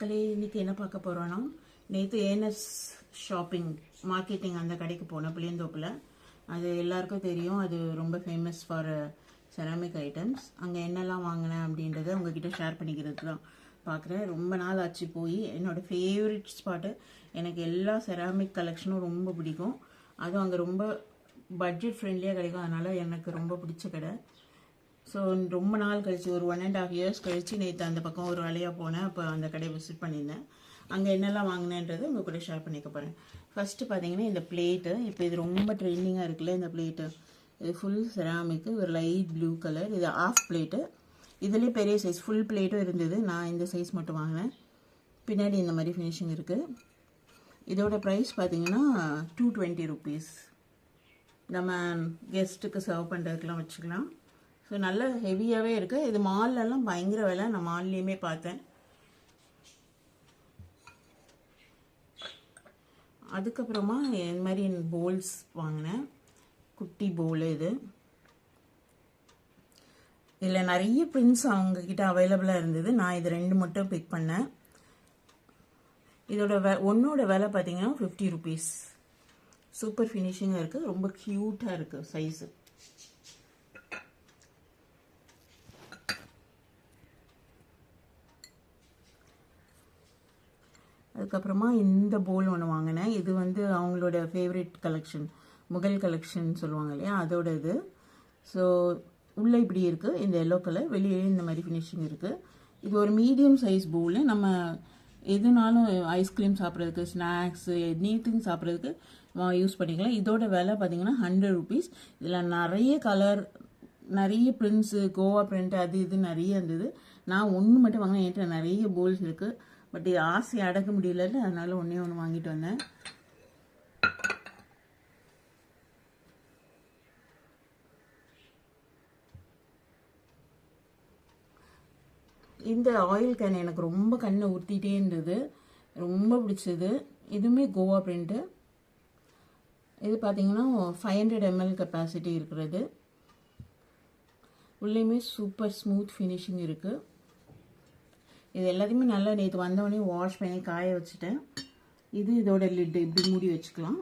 மக்களே இன்னைக்கு என்ன பார்க்க போகிறோன்னா, நேற்று ஏஎன்எஸ் ஷாப்பிங் மார்க்கெட்டிங் அந்த கடைக்கு போனேன் புளியந்தோப்பில். அது எல்லாருக்கும் தெரியும், அது ரொம்ப ஃபேமஸ் ஃபார் செராமிக் ஐட்டம்ஸ். அங்கே என்னெல்லாம் வாங்கினேன் அப்படின்றத உங்ககிட்ட ஷேர் பண்ணிக்கிறதுக்கு தான் பார்க்குறேன். ரொம்ப நாள் ஆச்சு போய். என்னோடய ஃபேவரட் ஸ்பாட்டு. எனக்கு எல்லா செராமிக் கலெக்ஷனும் ரொம்ப பிடிக்கும். அதுவும் அங்கே ரொம்ப பட்ஜெட் ஃப்ரெண்ட்லியாக கிடைக்கும். அதனால் எனக்கு ரொம்ப பிடிச்ச கடை. ஸோ ரொம்ப நாள் கழிச்சு, ஒரு 1.5 years கழிச்சு நேற்று அந்த பக்கம் ஒரு வேலையாக போனேன். அப்போ அந்த கடையை விசிட் பண்ணியிருந்தேன். அங்கே என்னெல்லாம் வாங்கினேன்றது உங்கள் கூட ஷேர் பண்ணிக்க போகிறேன். ஃபஸ்ட்டு பார்த்தீங்கன்னா இந்த பிளேட்டு. இப்போ இது ரொம்ப ட்ரெண்டிங்காக இருக்குல்ல இந்த பிளேட்டு. இது ஃபுல் செராமிக்கு, ஒரு லைட் ப்ளூ கலர். இது ஆஃப் பிளேட்டு. இதுலேயே பெரிய சைஸ் ஃபுல் பிளேட்டும் இருந்தது. நான் இந்த சைஸ் மட்டும் வாங்கினேன். பின்னாடி இந்த மாதிரி ஃபினிஷிங் இருக்குது. இதோட ப்ரைஸ் பார்த்தீங்கன்னா 220 rupees. நம்ம கெஸ்ட்டுக்கு சர்வ் பண்ணுறதுக்கெலாம் வச்சுக்கலாம். ஸோ நல்ல ஹெவியாகவே இருக்குது. இது மால்லலாம் பயங்கர விலை. நான் மால்லேயுமே பார்த்தேன். அதுக்கப்புறமா இந்த மாதிரி போல்ஸ் வாங்கினேன். குட்டி போல் இது. இதில் நிறைய பிரிண்ட்ஸ் அவங்கக்கிட்ட அவைலபிளாக இருந்தது. நான் இது 2 மட்டும் பிக் பண்ணேன். இதோட ஒன்றோட விலை பார்த்தீங்கன்னா 50 rupees. சூப்பர் ஃபினிஷிங்காக இருக்குது. ரொம்ப க்யூட்டாக இருக்குது சைஸு. அதுக்கப்புறமா இந்த போல் ஒன்று வாங்கினேன். இது வந்து அவங்களோட ஃபேவரட் கலெக்ஷன், முகல் கலெக்ஷன் சொல்லுவாங்க இல்லையா, அதோட இது. ஸோ உள்ளே இப்படி இருக்குது இந்த எல்லோ கலர், வெளியே இந்த மாதிரி ஃபினிஷிங் இருக்குது. இது ஒரு மீடியம் சைஸ் போல். நம்ம எதுனாலும் ஐஸ்கிரீம் சாப்பிட்றதுக்கு, ஸ்நாக்ஸு, எனிதிங் சாப்பிட்றதுக்கு யூஸ் பண்ணிக்கலாம். இதோட விலை பார்த்தீங்கன்னா 100 rupees. இதில் நிறைய கலர், நிறைய பிரிண்ட்ஸு, கோவா பிரிண்ட், அது இது நிறைய இருந்தது. நான் ஒன்று மட்டும் வாங்கினேன். என்கிட்ட நிறைய போல்ஸ் இருக்குது. பட் இது ஆசையை அடக்க முடியல, அதனால ஒன்று வாங்கிட்டு வந்தேன். இந்த ஆயில் கேன் எனக்கு ரொம்ப கண்ணை ஊற்றிட்டே இருந்தது. ரொம்ப பிடிச்சது. இதுவுமே கோவா பிரிண்ட்டு. இது பார்த்தீங்கன்னா 500 ml கெப்பாசிட்டி இருக்கிறது. உள்ளேயுமே சூப்பர் ஸ்மூத் ஃபினிஷிங் இருக்குது. இது எல்லாத்தையுமே நல்லா நேற்று வந்தவொடனே வாஷ் பண்ணி காய வச்சுட்டேன். இது இதோட லிட்டு இப்படி மூடி வச்சுக்கலாம்.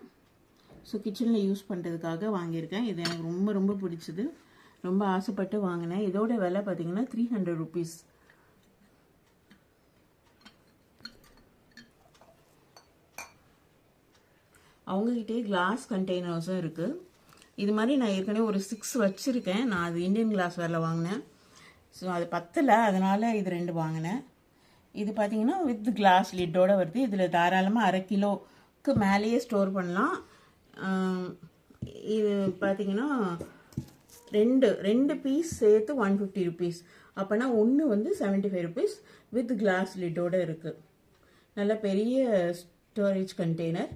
ஸோ கிச்சனில் யூஸ் பண்ணுறதுக்காக வாங்கியிருக்கேன். இது எனக்கு ரொம்ப ரொம்ப பிடிச்சது. ரொம்ப ஆசைப்பட்டு வாங்கினேன். இதோட விலை பார்த்தீங்கன்னா 300 rupees. அவங்கக்கிட்டே கிளாஸ் கண்டெய்னர்ஸும் இருக்குது. இது மாதிரி நான் ஏற்கனவே ஒரு 6 வச்சுருக்கேன். நான் அது இந்தியன் கிளாஸ் வேரில் வாங்கினேன். ஸோ அது பத்தலை, அதனால் இது 2 வாங்கினேன். இது பார்த்தீங்கன்னா வித் கிளாஸ் லிட்டோடு வருது. இதில் தாராளமாக 1/2 கிலோவுக்கு மேலேயே ஸ்டோர் பண்ணலாம். இது பார்த்தீங்கன்னா ரெண்டு பீஸ் சேர்த்து 150 rupees. அப்போனா ஒன்று வந்து 75 rupees வித் கிளாஸ் லிட்டோடு இருக்குது. நல்ல பெரிய ஸ்டோரேஜ் கண்டெய்னர்,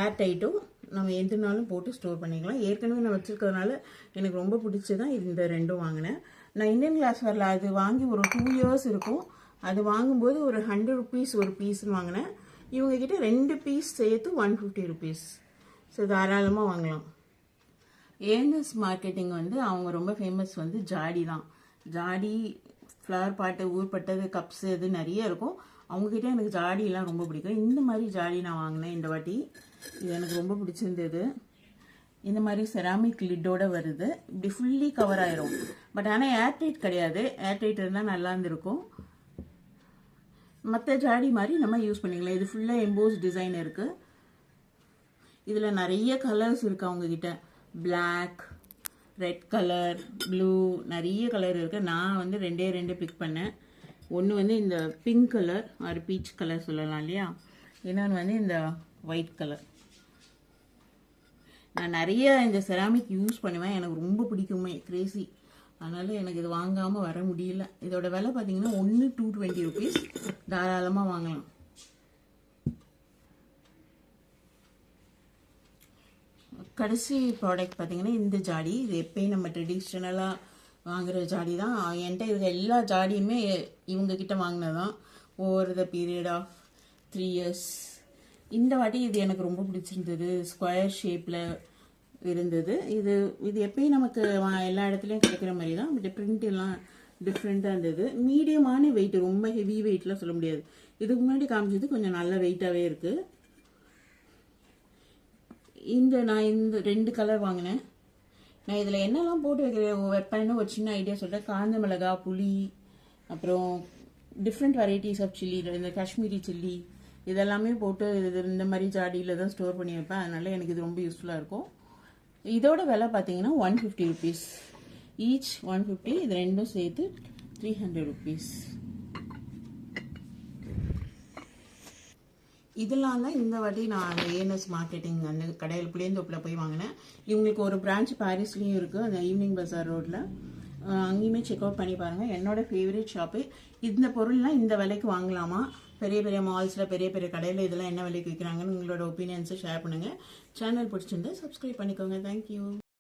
ஏர் டைட்டும். நம்ம எதுனாலும் போட்டு ஸ்டோர் பண்ணிக்கலாம். ஏற்கனவே நான் வச்சுருக்கிறதுனால எனக்கு ரொம்ப பிடிச்சதான் இந்த 2 வாங்கினேன். நான் இந்தியன் கிளாஸ் வரல, அது வாங்கி ஒரு 2 years இருக்கும். அது வாங்கும்போது ஒரு 100 rupees ஒரு பீஸ்ன்னு வாங்கினேன். இவங்கக்கிட்ட 2 பீஸ் சேர்த்து 150 rupees. ஸோ தாராளமாக வாங்கலாம். ஏஎன்எஸ் மார்க்கெட்டிங் வந்து அவங்க ரொம்ப ஃபேமஸ் வந்து ஜாடி தான். ஜாடி, ஃப்ளவர் பாட்டு, ஊர்பட்டது, கப்ஸு, இது நிறைய இருக்கும். அவங்கக்கிட்ட எனக்கு ஜாடியெல்லாம் ரொம்ப பிடிக்கும். இந்த மாதிரி ஜாடி நான் வாங்கினேன் இந்த வாட்டி. இது எனக்கு ரொம்ப பிடிச்சிருந்தது. இந்த மாதிரி செராமிக் லிட்டோடு வருது. இப்படி ஃபுல்லி கவர் ஆயிரும். பட் ஆனால் ஏர்டைட் கிடையாது. ஏர்டைட் இருந்தால் நல்லா இருந்திருக்கும். மற்ற ஜாடி மாதிரி நம்ம யூஸ் பண்ணிக்கலாம். இது ஃபுல்லாக எம்போஸ் டிசைன் இருக்குது. இதில் நிறைய கலர்ஸ் இருக்குது அவங்கக்கிட்ட. பிளாக், ரெட் கலர், ப்ளூ, நிறைய கலர் இருக்குது. நான் வந்து 2 பிக் பண்ணேன். ஒன்று வந்து இந்த பிங்க் கலர், ஒரு பீச் கலர் சொல்லலாம் இல்லையா. இன்னொன்று வந்து இந்த ஒயிட் கலர். நான் நிறைய இந்த செராமிக் யூஸ் பண்ணுவேன். எனக்கு ரொம்ப பிடிக்குமே, கிரேசி. அதனால் எனக்கு இது வாங்காமல் வர முடியல. இதோட விலை பார்த்தீங்கன்னா ஒன்று 220 rupees. தாராளமாக வாங்கலாம். கடைசி ப்ராடக்ட் பார்த்தீங்கன்னா இந்த ஜாடி. இது எப்பயும் நம்ம ட்ரெடிஷ்னலாக வாங்குகிற ஜாடி தான். என்கிட்ட இருக்க எல்லா ஜாடியுமே இவங்கக்கிட்ட வாங்கினது தான். Over the period of 3 years. இந்த வாட்டி இது எனக்கு ரொம்ப பிடிச்சிருந்தது. ஸ்கொயர் ஷேப்பில் இருந்தது. இது எப்பயும் நமக்கு எல்லா இடத்துலையும் கிடைக்கிற மாதிரி தான். பட் பிரிண்ட் எல்லாம் டிஃப்ரெண்ட்டாக இருந்தது. மீடியமான வெயிட், ரொம்ப ஹெவி வெயிட்லாம் சொல்ல முடியாது. இதுக்கு முன்னாடி காமிச்சது கொஞ்சம் நல்ல வெயிட்டாகவே இருக்குது. நான் இந்த 2 கலர் வாங்கினேன். நான் இதில் என்னெல்லாம் போட்டு வைப்பேன்னு ஒரு சின்ன ஐடியா சொல்கிறேன். காஞ்ச மிளகா, புளி, அப்புறம் டிஃப்ரெண்ட் வெரைட்டிஸ் ஆஃப் சில்லி, இந்த காஷ்மீரி சில்லி இதெல்லாமே போட்டு இந்த மாதிரி ஜாடியில் தான் ஸ்டோர் பண்ணி வைப்பேன். அதனால எனக்கு இது ரொம்ப யூஸ்ஃபுல்லாக இருக்கும். இதோட விலை பார்த்தீங்கன்னா 150 ருபீஸ் ஈச். 150. இது ரெண்டும் சேர்த்து 300 ருபீஸ். இதெல்லாம் தான் இந்த வாட்டி நான் அந்த ஏஎன்எஸ் மார்க்கெட்டிங் அந்த கடையில் புளியந்தோப்பில் போய் வாங்கினேன். இவங்களுக்கு ஒரு பிரான்ச் பாரிஸ்லேயும் இருக்குது, அந்த ஈவினிங் பஜார் ரோட்டில். அங்கேயுமே செக் அவுட் பண்ணி பாருங்கள். என்னோட ஃபேவரட் ஷாப்பு. இந்த பொருள்லாம் இந்த விலைக்கு வாங்கலாமா, பெரிய பெரிய மால்ஸில் பெரிய பெரிய கடையில் இதெல்லாம் என்ன விலைக்கு விற்கிறாங்கன்னு உங்களோட ஒப்பீனியன்ஸை ஷேர் பண்ணுங்கள். சேனல் பிடிச்சிருந்தா சப்ஸ்கிரைப் பண்ணிக்கோங்க. தேங்க்யூ.